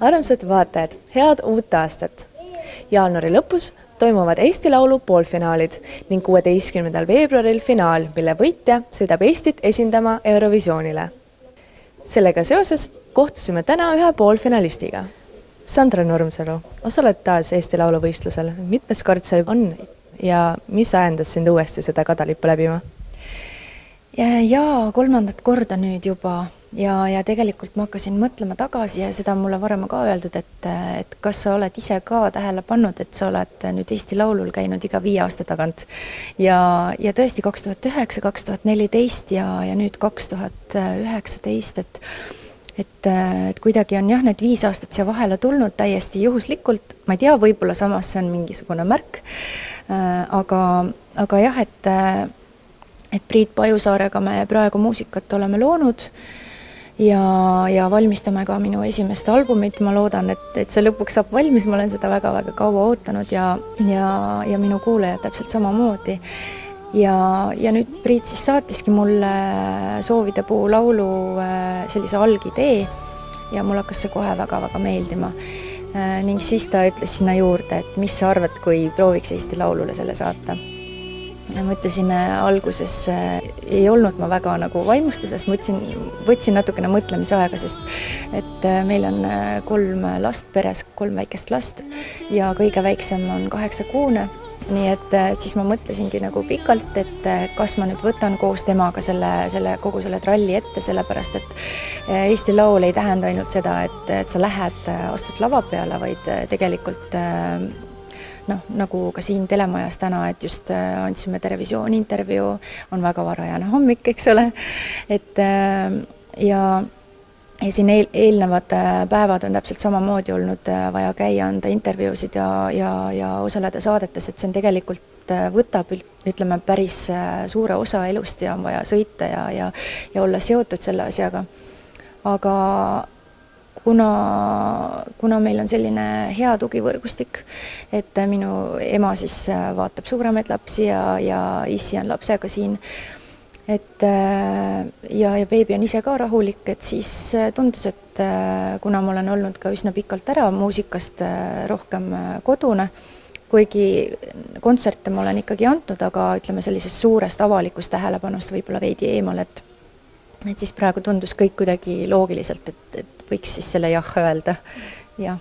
Armsad vaatajad, head uut aastat! Jaanuari lõpus toimuvad Eesti Laulu poolfinaalid ning 16. veebruaril finaal, mille võitja sõidab Eestit esindama Eurovisioonile. Sellega seoses kohtusime täna ühe poolfinalistiga. Sandra Nurmsalu, osaled taas Eesti Laulu võistlusel. Mitmes kord see on ja mis ajendas sind uuesti seda kadalippu läbima? Ja 3. korda nüüd juba ja tegelikult ma hakkasin mõtlema tagasi ja seda mulle varem ka öeldud, et kas sa oled ise ka tähele pannud, et sa oled nüüd Eesti Laulul käinud iga 5 aasta tagant ja tõesti 2009, 2014 ja nüüd 2019, et kuidagi on jah, need 5 aastat siia vahele tulnud täiesti juhuslikult, ma ei tea, võib-olla samas see on mingisugune märk, aga jah, et Priit Pajusaarega me praegu muusikat oleme loonud ja valmistame ka minu esimest albumit. Ma loodan, et see lõpuks saab valmis. Ma olen seda väga-väga kaua ootanud ja minu kuulajad täpselt samamoodi. Ja nüüd Priit siis saatiski mulle Soovidepuu laulu sellise algidee ja mul hakkas see kohe väga-väga meeldima. Ning siis ta ütles sinna juurde, et mis sa arvad, kui prooviks Eesti Laulule selle saata. Ma ütlesin alguses, ei olnud ma väga nagu vaimustuses, võtsin natukene mõtlemisaega, sest et meil on 3 last peres, 3 väikest last ja kõige väiksem on 8-kuune. Nii et siis ma mõtlesingi nagu pikalt, et kas ma nüüd võtan koos temaga kogu selle tralli ette, sellepärast et Eesti Laul ei tähenda ainult seda, et sa lähed, astud lava peale, vaid tegelikult nagu ka siin telemajas täna, et just andsime Terevisiooni intervjuu, on väga varajane hommik, eks ole, ja siin eelnevad päevad on täpselt samamoodi olnud vaja käia, anda intervjuusid ja osaleda saadetes, et see on tegelikult võtab, ütleme, päris suure osa elust ja on vaja sõita ja olla seotud selle asjaga, aga kuna meil on selline hea tugivõrgustik, et minu ema siis vaatab suuremaid lapsi ja issi on lapsega siin, ja beebi on ise ka rahulik, et siis tundus, et kuna ma olen olnud ka üsna pikalt ära muusikast rohkem kodune, kuigi kontserte ma olen ikkagi andnud, aga ütleme sellisest suurest avalikust tähelepanust võib-olla veidi eemal, et siis praegu tundus kõik kuidagi loogiliselt, et võiks siis selle jah öelda. Ja.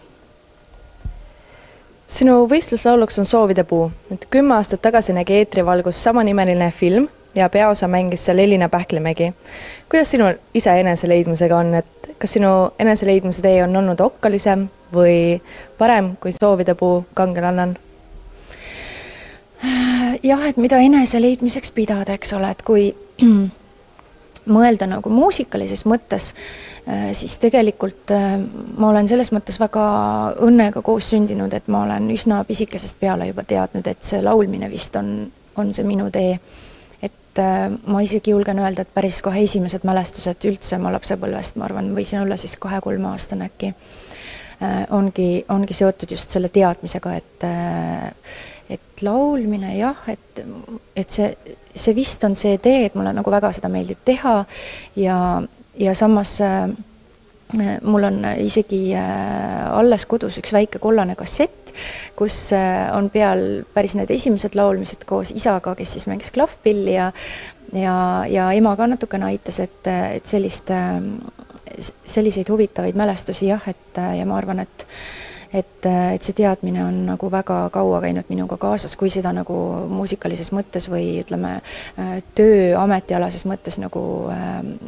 Sinu võistluslauluks on Soovidepuu. 10 aastat tagasi nägi eetrivalgus samanimeline film ja peaosa mängis seal Elina Pähklimägi. Kuidas sinu ise eneseleidmisega on? Et kas sinu eneseleidmise tee on olnud okkalisem või parem kui Soovidepuu kangelannan? Jah, et mida eneseleidmiseks pidada, eks ole, et kui mõelda nagu muusikalises mõttes, siis tegelikult ma olen selles mõttes väga õnnega koos sündinud, et ma olen üsna pisikesest peale juba teadnud, et see laulmine vist on see minu tee. Et ma isegi julgen öelda, et päris kohe esimesed mälestused üldse ma lapsepõlvest, ma arvan, võisin olla siis 2-3 aastane äkki, ongi seotud just selle teadmisega, et laulmine jah, et see vist on see tee, et mulle nagu väga seda meeldib teha ja samas mul on isegi alles kodus üks väike kollane kassett, kus on peal päris need esimesed laulmised koos isaga, kes siis mängis klahvpilli ja ema ka natukene aitas, et selliseid huvitavaid mälestusi jah, ja ma arvan, et see teadmine on nagu väga kaua käinud minuga kaasas, kui seda nagu muusikalises mõttes või ütleme töö ametialases mõttes nagu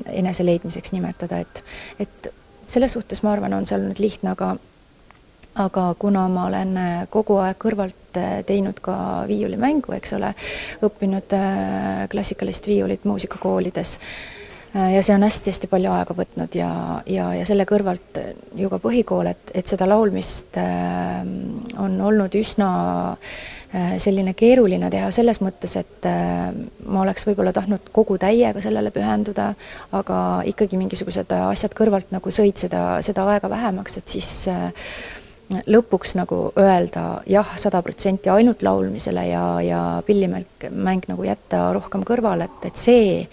eneseleidmiseks nimetada, et selles suhtes ma arvan, on see olnud lihtne, aga kuna ma olen kogu aeg kõrvalt teinud ka viiulimängu, eks ole, õppinud klassikalist viiulit muusikakoolides, ja see on hästi palju aega võtnud ja selle kõrvalt ju ka põhikool, et seda laulmist on olnud üsna selline keeruline teha selles mõttes, et ma oleks võib-olla tahtnud kogu täiega sellele pühenduda, aga ikkagi mingisugused asjad kõrvalt nagu sõid seda aega vähemaks, et siis lõpuks nagu öelda jah 100% ainult laulmisele ja pillimäng nagu jätta rohkem kõrvale, et see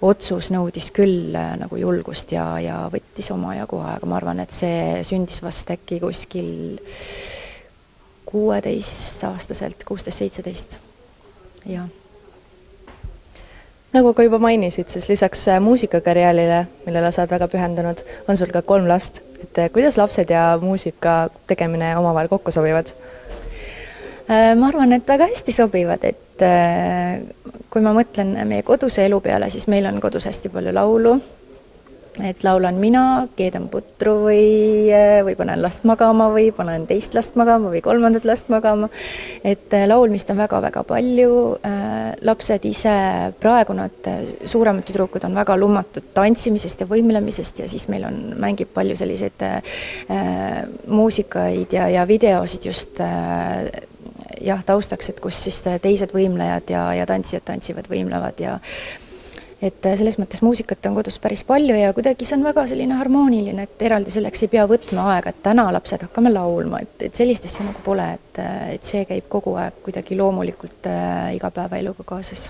otsus nõudis küll nagu julgust ja võttis omajagu aega, ma arvan, et see sündis vast äkki kuskil 16-aastaselt, 16-17, jah. Nagu ka juba mainisid, siis lisaks muusikakarjäärile, millele sa oled väga pühendunud, on sul ka 3 last. Et kuidas lapsed ja muusika tegemine omavahel kokku sobivad? Ma arvan, et väga hästi sobivad, et kui ma mõtlen meie koduse elu peale, siis meil on kodus hästi palju laulu, et laulan mina, keedan putru või panen last magama või panen teist last magama või 3. last magama, et laulmist on väga-väga palju, lapsed ise, praegu nad suuremad tüdrukud on väga lummatud tantsimisest ja võimlemisest ja siis meil mängib palju selliseid muusikaid ja videosid just taustaks, et kus siis teised võimlejad ja tantsijad tantsivad, võimlevad ja et selles mõttes muusikat on kodus päris palju ja kuidagi see on väga selline harmooniline, et eraldi selleks ei pea võtma aega, et täna lapsed hakkame laulma, et sellist asja nagu pole, et see käib kogu aeg kuidagi loomulikult igapäevaeluga kaasas.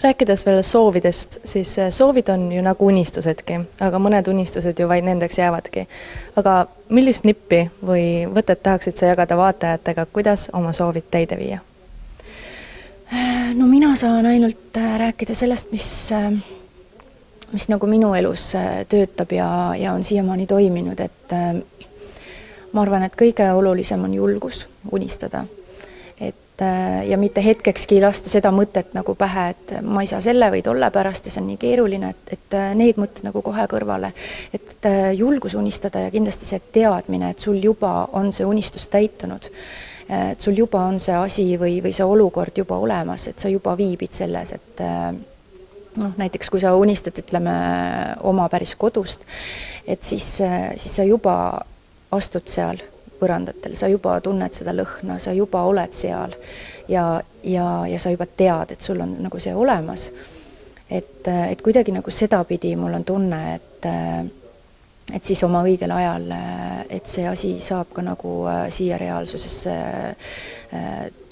Rääkides veel soovidest, siis soovid on ju nagu unistusedki, aga mõned unistused ju vaid nendeks jäävadki. Aga millist nippi või võtet tahaksid sa jagada vaatajatega, kuidas oma soovid täide viia? No mina saan ainult rääkida sellest, mis nagu minu elus töötab ja on siiamaani toiminud, et ma arvan, et kõige olulisem on julgus unistada. Ja mitte hetkekski lasta seda mõtet nagu pähe, et ma ei saa selle või tolle pärast ja see on nii keeruline, et need mõtted nagu kohe kõrvale. Et julgus unistada ja kindlasti see teadmine, et sul juba on see unistus täitunud, et sul juba on see asi või see olukord juba olemas, et sa juba viibid selles, et näiteks kui sa unistad, ütleme, oma päris kodust, et siis sa juba astud seal põrandatel, sa juba tunned seda lõhna, sa juba oled seal ja sa juba tead, et sul on nagu see olemas. Et kuidagi nagu sedapidi mul on tunne, et siis oma õigel ajal, et see asi saab ka nagu siia reaalsusesse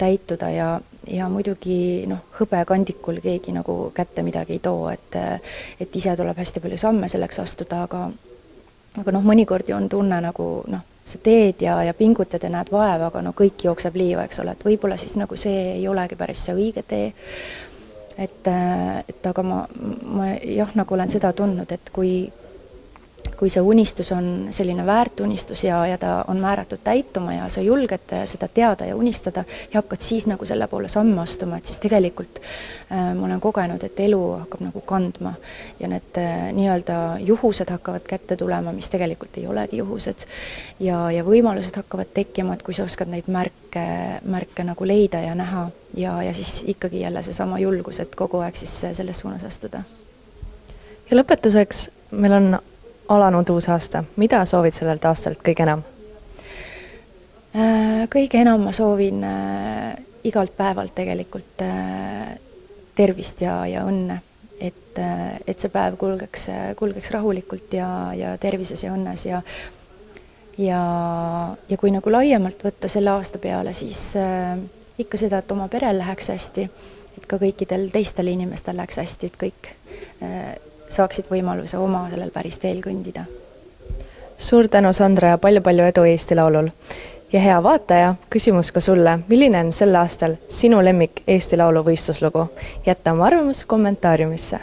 täituda ja muidugi hõbekandikul keegi nagu kätte midagi ei too, et ise tuleb hästi palju samme selleks astuda, aga mõnikord ju on tunne nagu sa teed ja pingutad ja näed vaeva, aga kõik jookseb liiva, eks ole, et võib-olla siis nagu see ei olegi päris see õige tee. Et aga ma jah, nagu olen seda tundnud, et kui see unistus on selline väärtunistus ja ta on määratud täituma ja sa julged seda teada ja unistada ja hakkad siis nagu selle poole samme astuma, et siis tegelikult ma olen kogenud, et elu hakkab nagu kandma ja need nii-öelda juhused hakkavad kätte tulema, mis tegelikult ei olegi juhused ja võimalused hakkavad tekkima, et kui sa oskad neid märke nagu leida ja näha ja siis ikkagi jälle seesama julgus, et kogu aeg siis selles suunas astuda. Ja lõpetuseks meil on alanud uus aasta. Mida soovid sellelt aastalt kõige enam? Kõige enam ma soovin igalt päevalt tegelikult tervist ja õnne, et see päev kulgeks rahulikult ja tervises ja õnnes ja kui nagu laiemalt võtta selle aasta peale, siis ikka seda, et oma perel läheks hästi, et ka kõikidel teistel inimestel läheks hästi, et kõik saaksid võimaluse oma sellel päris teel kõndida. Suur tänu, Sandra, ja palju-palju edu Eesti Laulul. Ja hea vaataja, küsimus ka sulle, milline on sel aastal sinu lemmik Eesti Laulu võistluslugu? Jätta oma arvamus kommentaariumisse.